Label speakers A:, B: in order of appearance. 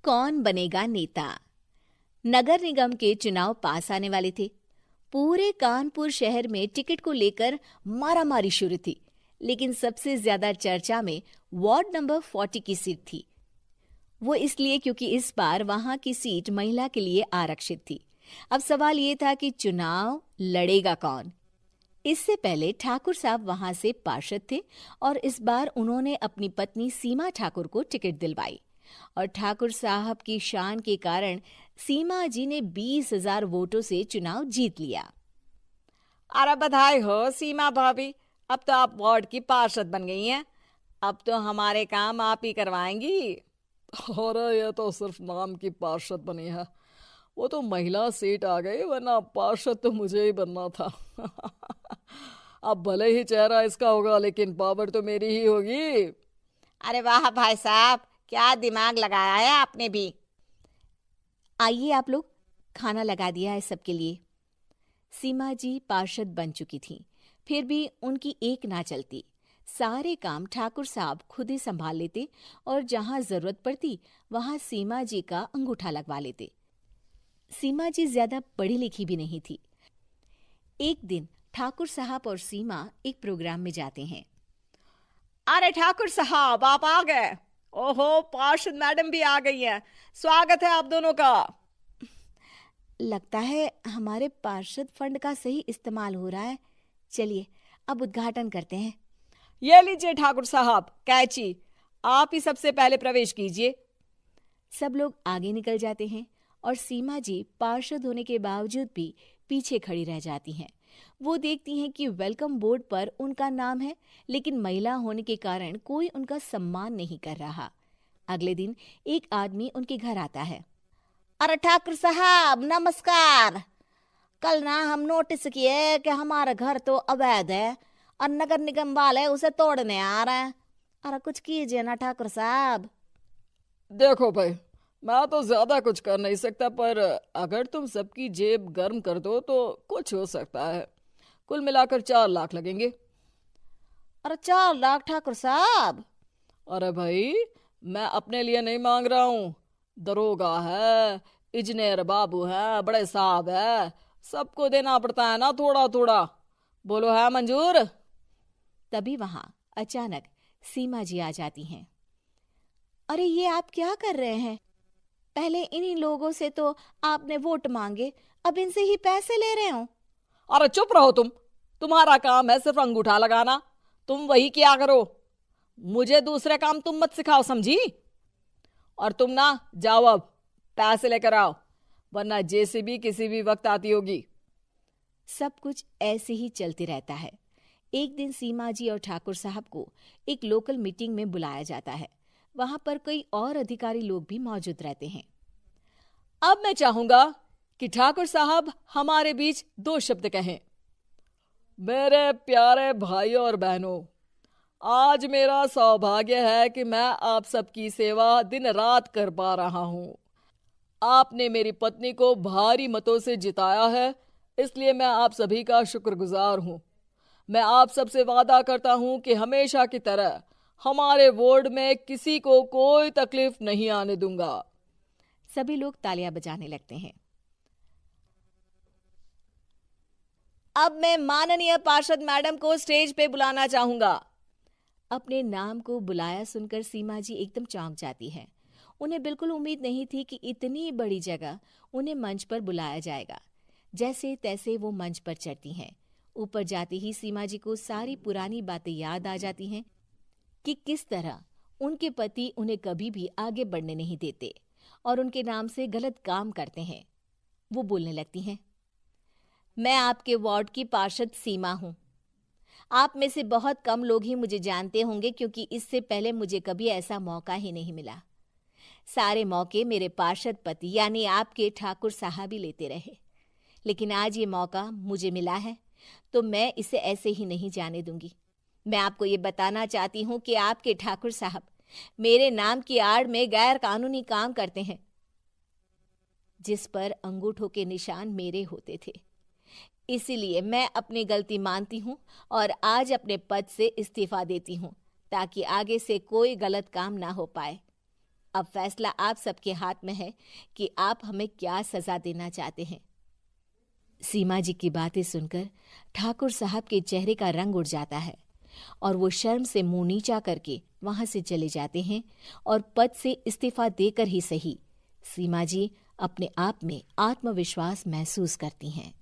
A: कौन बनेगा नेता। नगर निगम के चुनाव पास आने वाले थे। पूरे कानपुर शहर में टिकट को लेकर मारामारी शुरू थी, लेकिन सबसे ज्यादा चर्चा में वार्ड नंबर 40 की सीट थी। वो इसलिए क्योंकि इस बार वहां की सीट महिला के लिए आरक्षित थी। अब सवाल ये था कि चुनाव लड़ेगा कौन। इससे पहले ठाकुर साहब वहां से पार्षद थे और इस बार उन्होंने अपनी पत्नी सीमा ठाकुर को टिकट दिलवाई और ठाकुर साहब की शान के कारण सीमा जी ने 20,000 वोटों से चुनाव जीत लिया।
B: अरे बधाई हो सीमा भाभी, अब तो आप वार्ड की पार्षद बन गई हैं। अब तो हमारे काम आप ही करवाएंगी।
C: अरे ये तो सिर्फ नाम की पार्षद बनी है, वो तो महिला सीट आ गई, वरना पार्षद तो मुझे ही बनना था। अब भले ही चेहरा इसका होगा, लेकिन पावर तो मेरी ही होगी।
B: अरे वाह भाई साहब, क्या दिमाग लगाया है आपने भी।
A: आइए आप लोग, खाना लगा दिया है सबके लिए। सीमा जी पार्षद बन चुकी थीं, फिर भी उनकी एक ना चलती। सारे काम ठाकुर साहब खुद ही संभाल लेते और जहां जरूरत पड़ती वहां सीमा जी का अंगूठा लगवा लेते। सीमा जी ज्यादा पढ़ी लिखी भी नहीं थी। एक दिन ठाकुर साहब और सीमा एक प्रोग्राम में जाते हैं।
B: अरे ठाकुर साहब, आप आ गए। ओहो, पार्षद मैडम भी आ गई हैं। स्वागत है आप दोनों का।
A: लगता है हमारे पार्षद फंड का सही इस्तेमाल हो रहा है। चलिए अब उद्घाटन करते हैं।
B: ये लीजिए ठाकुर साहब कैची, आप ही सबसे पहले प्रवेश कीजिए।
A: सब लोग आगे निकल जाते हैं और सीमा जी पार्षद होने के बावजूद भी पीछे खड़ी रह जाती हैं। वो देखती हैं कि वेलकम बोर्ड पर उनका नाम है, लेकिन महिला होने के कारण कोई उनका सम्मान नहीं कर रहा। अगले दिन एक आदमी उनके घर आता है।
B: अरे ठाकुर साहब नमस्कार। कल ना हम नोटिस किए कि हमारा घर तो अवैध है और नगर निगम वाले उसे तोड़ने आ रहे हैं। अरे कुछ कीजिए ना ठाकुर साहब।
C: देखो भाई, मैं तो ज्यादा कुछ कर नहीं सकता, पर अगर तुम सबकी जेब गर्म कर दो तो कुछ हो सकता है। कुल मिलाकर 4 लाख लगेंगे।
B: अरे 4 लाख ठाकुर साहब?
C: अरे भाई, मैं अपने लिए नहीं मांग रहा हूँ। दरोगा है, इंजीनियर बाबू है, बड़े साहब है, सबको देना पड़ता है ना थोड़ा थोड़ा। बोलो है मंजूर?
A: तभी वहां अचानक सीमा जी आ जाती हैं। अरे ये आप क्या कर रहे हैं? पहले इन्हीं लोगों से तो आपने वोट मांगे, अब इनसे ही पैसे ले रहे हो।
B: अरे चुप रहो तुम। तुम्हारा काम है सिर्फ अंगूठा लगाना, तुम वही किया करो। मुझे दूसरे काम तुम मत सिखाओ, समझी? और तुम ना जाओ, अब पैसे लेकर आओ, वरना जेसीबी किसी भी वक्त आती होगी।
A: सब कुछ ऐसे ही चलते रहता है। एक दिन सीमा जी और ठाकुर साहब को एक लोकल मीटिंग में बुलाया जाता है। वहां पर कई और अधिकारी लोग भी मौजूद रहते हैं।
B: अब मैं चाहूंगा कि ठाकुर साहब हमारे बीच 2 शब्द कहें।
C: मेरे प्यारे भाइयों और बहनों, आज मेरा सौभाग्य है कि मैं आप सबकी सेवा दिन रात कर पा रहा हूँ। आपने मेरी पत्नी को भारी मतों से जिताया है, इसलिए मैं आप सभी का शुक्रगुजार हूँ। मैं आप सबसे वादा करता हूँ कि हमेशा की तरह हमारे वार्ड में किसी को कोई तकलीफ नहीं आने दूंगा।
A: सभी लोग तालियां बजाने लगते हैं।
B: अब मैं माननीय पार्षद मैडम को स्टेज पे बुलाना चाहूंगा।
A: अपने नाम को बुलाया सुनकर सीमा जी एकदम चौंक जाती है। उन्हें बिल्कुल उम्मीद नहीं थी कि इतनी बड़ी जगह उन्हें मंच पर बुलाया जाएगा। जैसे तैसे वो मंच पर चढ़ती हैं। ऊपर जाते ही सीमा जी को सारी पुरानी बातें याद आ जाती हैं कि किस तरह उनके पति उन्हें कभी भी आगे बढ़ने नहीं देते और उनके नाम से गलत काम करते हैं। वो बोलने लगती हैं। मैं आपके वार्ड की पार्षद सीमा हूँ। आप में से बहुत कम लोग ही मुझे जानते होंगे, क्योंकि इससे पहले मुझे कभी ऐसा मौका ही नहीं मिला। सारे मौके मेरे पार्षद पति यानी आपके ठाकुर साहब ही लेते रहे, लेकिन आज ये मौका मुझे मिला है तो मैं इसे ऐसे ही नहीं जाने दूंगी। मैं आपको ये बताना चाहती हूँ कि आपके ठाकुर साहब मेरे नाम की आड़ में गैर कानूनी काम करते हैं, जिस पर अंगूठों के निशान मेरे होते थे। इसीलिए मैं अपनी गलती मानती हूँ और आज अपने पद से इस्तीफा देती हूँ, ताकि आगे से कोई गलत काम ना हो पाए। अब फैसला आप सबके हाथ में है कि आप हमें क्या सजा देना चाहते हैं। सीमा जी की बातें सुनकर ठाकुर साहब के चेहरे का रंग उड़ जाता है और वो शर्म से मुंह नीचा करके वहां से चले जाते हैं और पद से इस्तीफा देकर ही सही सीमा जी अपने आप में आत्मविश्वास महसूस करती हैं।